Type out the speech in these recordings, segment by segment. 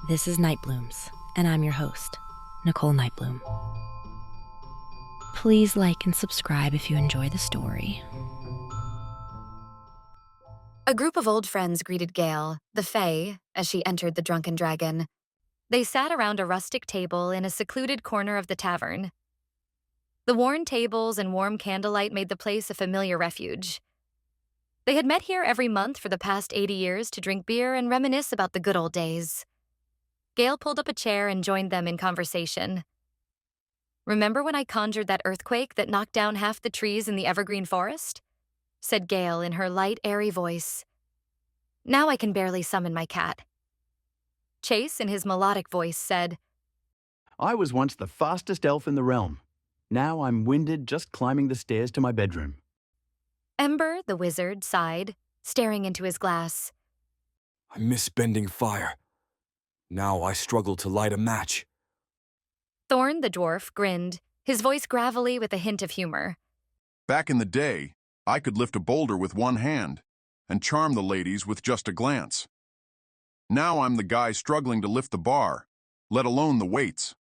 This is Nightblooms, and I'm your host, Nicole Nightbloom. Please like and subscribe if you enjoy the story. A group of old friends greeted Gale, the Fae, as she entered the Drunken Dragon. They sat around a rustic table in a secluded corner of the tavern. The worn tables and warm candlelight made the place a familiar refuge. They had met here every month for the past 80 years to drink beer and reminisce about the good old days. Gale pulled up a chair and joined them in conversation. "Remember when I conjured that earthquake that knocked down half the trees in the evergreen forest?" said Gale in her light, airy voice. "Now I can barely summon my cat." Chase, in his melodic voice, said, I was once the fastest elf in the realm. Now I'm winded just climbing the stairs to my bedroom. Ember, the wizard, sighed, staring into his glass. I miss bending fire. Now I struggle to light a match. Thorn, the dwarf, grinned, his voice gravelly with a hint of humor. Back in the day, I could lift a boulder with one hand and charm the ladies with just a glance. Now I'm the guy struggling to lift the bar, let alone the weights.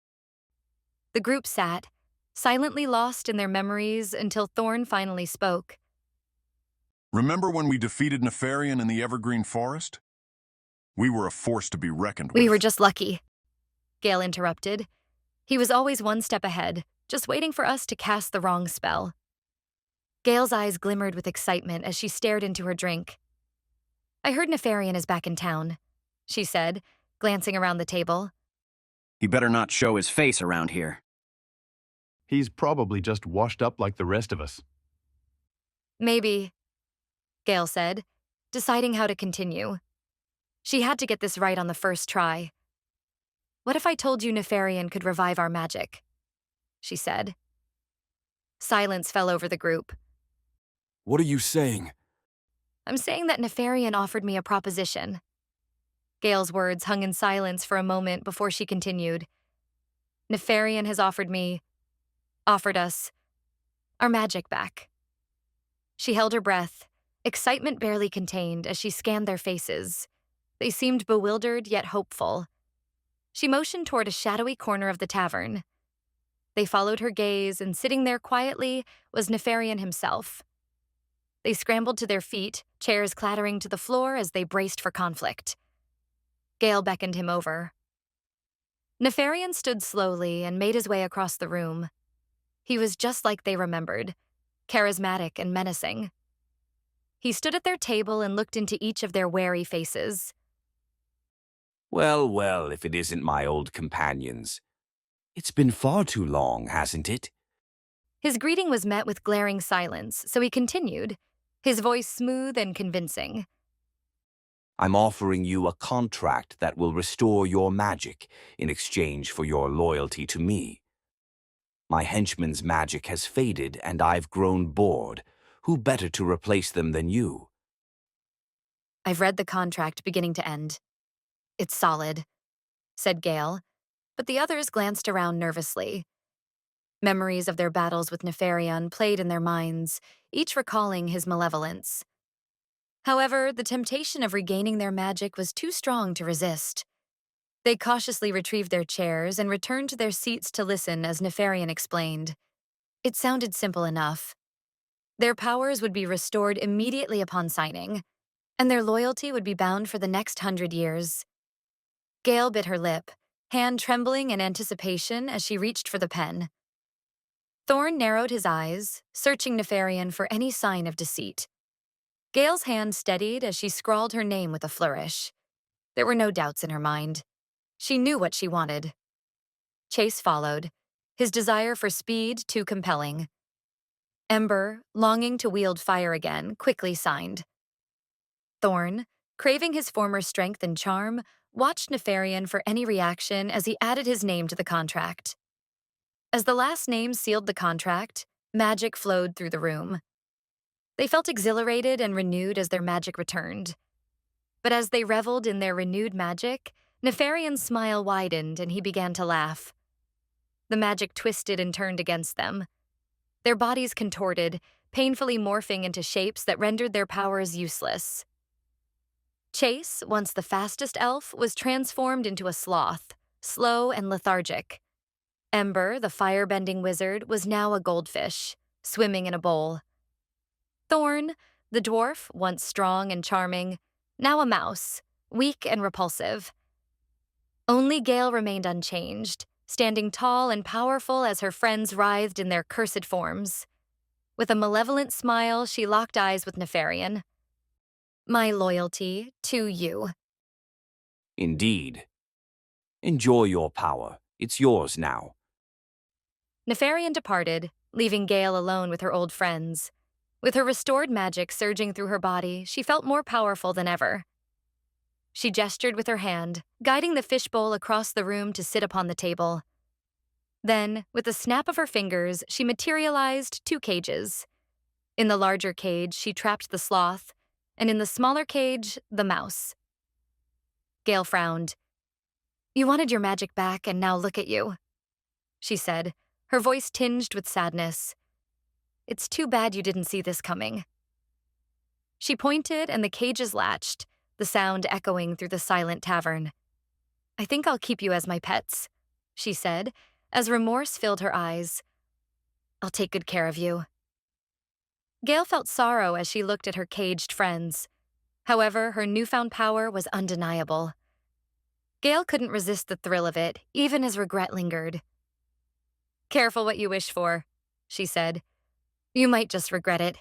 The group sat, silently lost in their memories until Thorn finally spoke. Remember when we defeated Nefarion in the evergreen forest? We were a force to be reckoned with. "We were just lucky," Gale interrupted. He was always one step ahead, just waiting for us to cast the wrong spell. Gale's eyes glimmered with excitement as she stared into her drink. "I heard Nefarion is back in town," she said, glancing around the table. He better not show his face around here. He's probably just washed up like the rest of us. "Maybe," Gale said, deciding how to continue. She had to get this right on the first try. "What if I told you Nefarion could revive our magic?" she said. Silence fell over the group. What are you saying? "I'm saying that Nefarion offered me a proposition." Gale's words hung in silence for a moment before she continued. "Nefarion has offered us, our magic back." She held her breath, excitement barely contained as she scanned their faces. They seemed bewildered yet hopeful. She motioned toward a shadowy corner of the tavern. They followed her gaze, and sitting there quietly was Nefarion himself. They scrambled to their feet, chairs clattering to the floor as they braced for conflict. Gale beckoned him over. Nefarion stood slowly and made his way across the room. He was just like they remembered, charismatic and menacing. He stood at their table and looked into each of their wary faces. Well, well, if it isn't my old companions. It's been far too long, hasn't it? His greeting was met with glaring silence, so he continued, his voice smooth and convincing. I'm offering you a contract that will restore your magic in exchange for your loyalty to me. My henchmen's magic has faded, and I've grown bored. Who better to replace them than you? "I've read the contract beginning to end. It's solid," said Gale, but the others glanced around nervously. Memories of their battles with Nefarion played in their minds, each recalling his malevolence. However, the temptation of regaining their magic was too strong to resist. They cautiously retrieved their chairs and returned to their seats to listen as Nefarion explained. It sounded simple enough. Their powers would be restored immediately upon signing, and their loyalty would be bound for the next 100 years. Gale bit her lip, hand trembling in anticipation as she reached for the pen. Thorn narrowed his eyes, searching Nefarion for any sign of deceit. Gale's hand steadied as she scrawled her name with a flourish. There were no doubts in her mind. She knew what she wanted. Chase followed, his desire for speed too compelling. Ember, longing to wield fire again, quickly signed. Thorn, craving his former strength and charm, watched Nefarion for any reaction as he added his name to the contract. As the last name sealed the contract, magic flowed through the room. They felt exhilarated and renewed as their magic returned. But as they reveled in their renewed magic, Nefarion's smile widened and he began to laugh. The magic twisted and turned against them. Their bodies contorted, painfully morphing into shapes that rendered their powers useless. Chase, once the fastest elf, was transformed into a sloth, slow and lethargic. Ember, the firebending wizard, was now a goldfish, swimming in a bowl. Thorn, the dwarf, once strong and charming, now a mouse, weak and repulsive. Only Gale remained unchanged, standing tall and powerful as her friends writhed in their cursed forms. With a malevolent smile, she locked eyes with Nefarion. My loyalty to you. Indeed. Enjoy your power. It's yours now. Nefarion departed, leaving Gale alone with her old friends. With her restored magic surging through her body, she felt more powerful than ever. She gestured with her hand, guiding the fishbowl across the room to sit upon the table. Then, with a snap of her fingers, she materialized 2 cages. In the larger cage, she trapped the sloth, and in the smaller cage, the mouse. Gale frowned. You wanted your magic back, and now look at you, she said, her voice tinged with sadness. It's too bad you didn't see this coming. She pointed, and the cages latched, the sound echoing through the silent tavern. I think I'll keep you as my pets, she said, as remorse filled her eyes. I'll take good care of you. Gale felt sorrow as she looked at her caged friends. However, her newfound power was undeniable. Gale couldn't resist the thrill of it, even as regret lingered. Careful what you wish for, she said. You might just regret it.